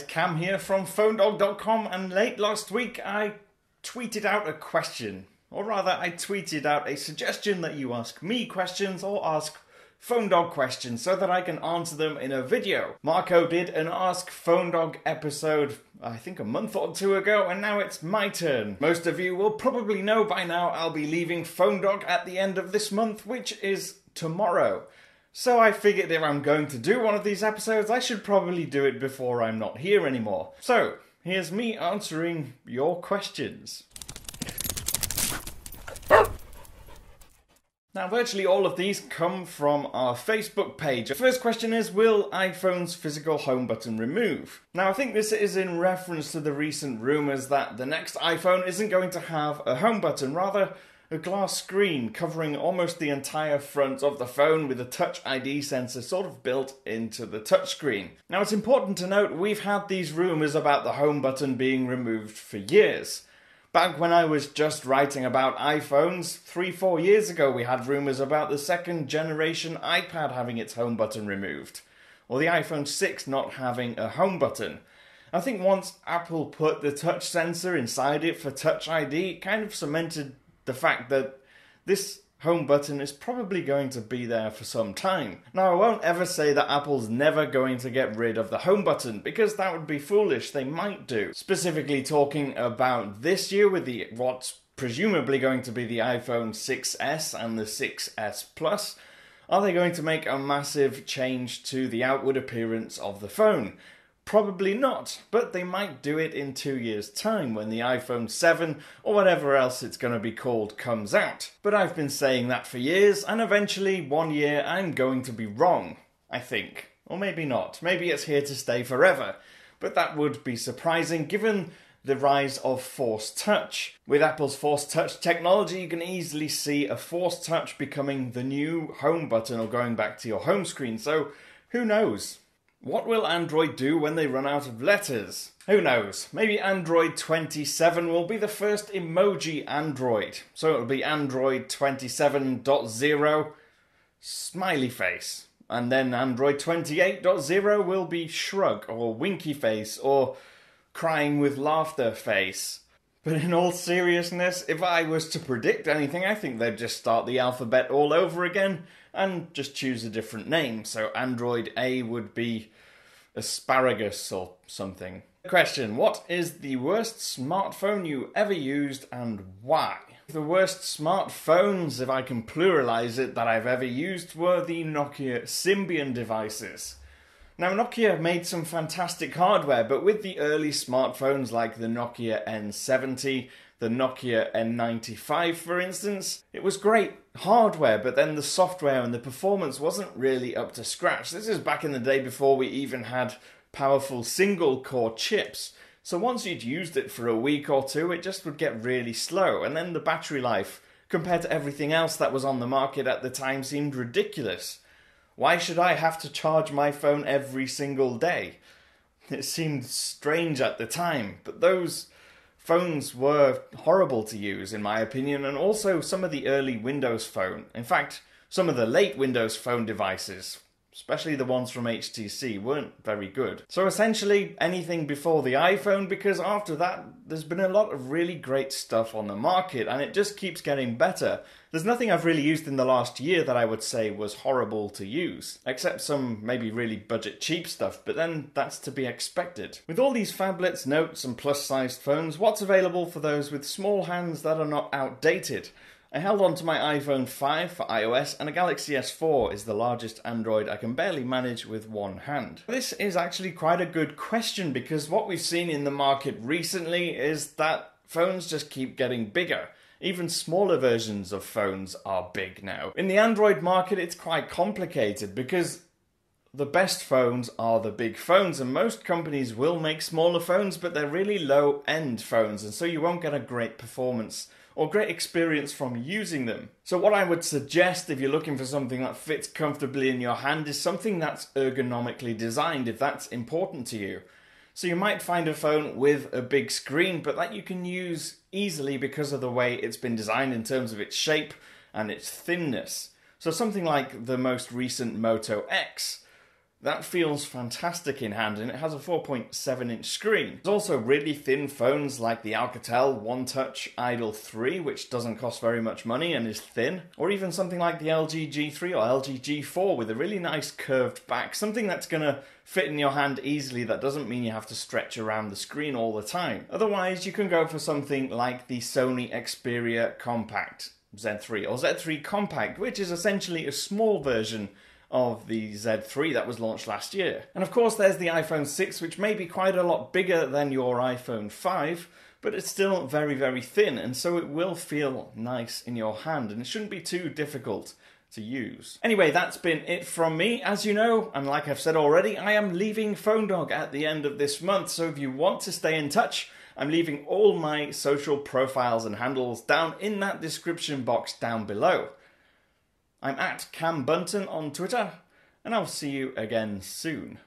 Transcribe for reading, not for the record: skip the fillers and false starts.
Cam here from PhoneDog.com, and late last week I tweeted out a question. Or rather, I tweeted out a suggestion that you ask me questions or ask PhoneDog questions so that I can answer them in a video. Marco did an Ask PhoneDog episode, I think a month or two ago, and now it's my turn. Most of you will probably know by now I'll be leaving PhoneDog at the end of this month, which is tomorrow. So I figured if I'm going to do one of these episodes, I should probably do it before I'm not here anymore. So, here's me answering your questions. Now, virtually all of these come from our Facebook page. The first question is, will iPhone's physical home button remove? Now, I think this is in reference to the recent rumours that the next iPhone isn't going to have a home button, rather a glass screen covering almost the entire front of the phone with a Touch ID sensor sort of built into the touchscreen. Now, it's important to note we've had these rumours about the home button being removed for years. Back when I was just writing about iPhones, 3-4 years ago, we had rumours about the second generation iPad having its home button removed, or the iPhone 6 not having a home button. I think once Apple put the touch sensor inside it for Touch ID, it kind of cemented the fact that this home button is probably going to be there for some time. Now, I won't ever say that Apple's never going to get rid of the home button, because that would be foolish. They might do. Specifically talking about this year with what's presumably going to be the iPhone 6S and the 6S Plus, are they going to make a massive change to the outward appearance of the phone? Probably not, but they might do it in 2 years' time when the iPhone 7 or whatever else it's going to be called comes out. But I've been saying that for years, and eventually one year I'm going to be wrong, I think. Or maybe not. Maybe it's here to stay forever. But that would be surprising given the rise of Force Touch. With Apple's Force Touch technology, you can easily see a Force Touch becoming the new home button or going back to your home screen, so who knows? What will Android do when they run out of letters? Who knows? Maybe Android 27 will be the first emoji Android. So it'll be Android 27.0 smiley face. And then Android 28.0 will be shrug or winky face or crying with laughter face. But in all seriousness, if I was to predict anything, I think they'd just start the alphabet all over again and just choose a different name. So Android A would be asparagus or something. Question: what is the worst smartphone you ever used and why? The worst smartphones, if I can pluralize it, that I've ever used were the Nokia Symbian devices. Now, Nokia made some fantastic hardware, but with the early smartphones like the Nokia N70, the Nokia N95 for instance, it was great hardware, but then the software and the performance wasn't really up to scratch. This is back in the day before we even had powerful single-core chips. So once you'd used it for a week or two, it just would get really slow, and then the battery life, compared to everything else that was on the market at the time, seemed ridiculous. Why should I have to charge my phone every single day? It seemed strange at the time, but those phones were horrible to use in my opinion, and also some of the early Windows Phone. In fact, some of the late Windows Phone devices, especially the ones from HTC, weren't very good. So essentially anything before the iPhone, because after that there's been a lot of really great stuff on the market and it just keeps getting better. There's nothing I've really used in the last year that I would say was horrible to use, except some maybe really budget cheap stuff, but then that's to be expected. With all these phablets, notes and plus-sized phones, what's available for those with small hands that are not outdated? I held on to my iPhone 5 for iOS, and a Galaxy S4 is the largest Android I can barely manage with one hand. This is actually quite a good question, because what we've seen in the market recently is that phones just keep getting bigger. Even smaller versions of phones are big now. In the Android market, it's quite complicated because the best phones are the big phones, and most companies will make smaller phones, but they're really low-end phones, and so you won't get a great performance or great experience from using them. So what I would suggest if you're looking for something that fits comfortably in your hand is something that's ergonomically designed, if that's important to you. So you might find a phone with a big screen, but that you can use easily because of the way it's been designed in terms of its shape and its thinness. So something like the most recent Moto X That feels fantastic in hand, and it has a 4.7-inch screen. There's also really thin phones like the Alcatel One Touch Idol 3, which doesn't cost very much money and is thin, or even something like the LG G3 or LG G4 with a really nice curved back, something that's going to fit in your hand easily. That doesn't mean you have to stretch around the screen all the time. Otherwise, you can go for something like the Sony Xperia Compact Z3 or Z3 Compact, which is essentially a small version of the Z3 that was launched last year. And of course there's the iPhone 6, which may be quite a lot bigger than your iPhone 5, but it's still very, very thin, and so it will feel nice in your hand, and it shouldn't be too difficult to use. Anyway, that's been it from me. As you know, and like I've said already, I am leaving PhoneDog at the end of this month, so if you want to stay in touch, I'm leaving all my social profiles and handles down in that description box down below. I'm at Cam Bunton on Twitter, and I'll see you again soon.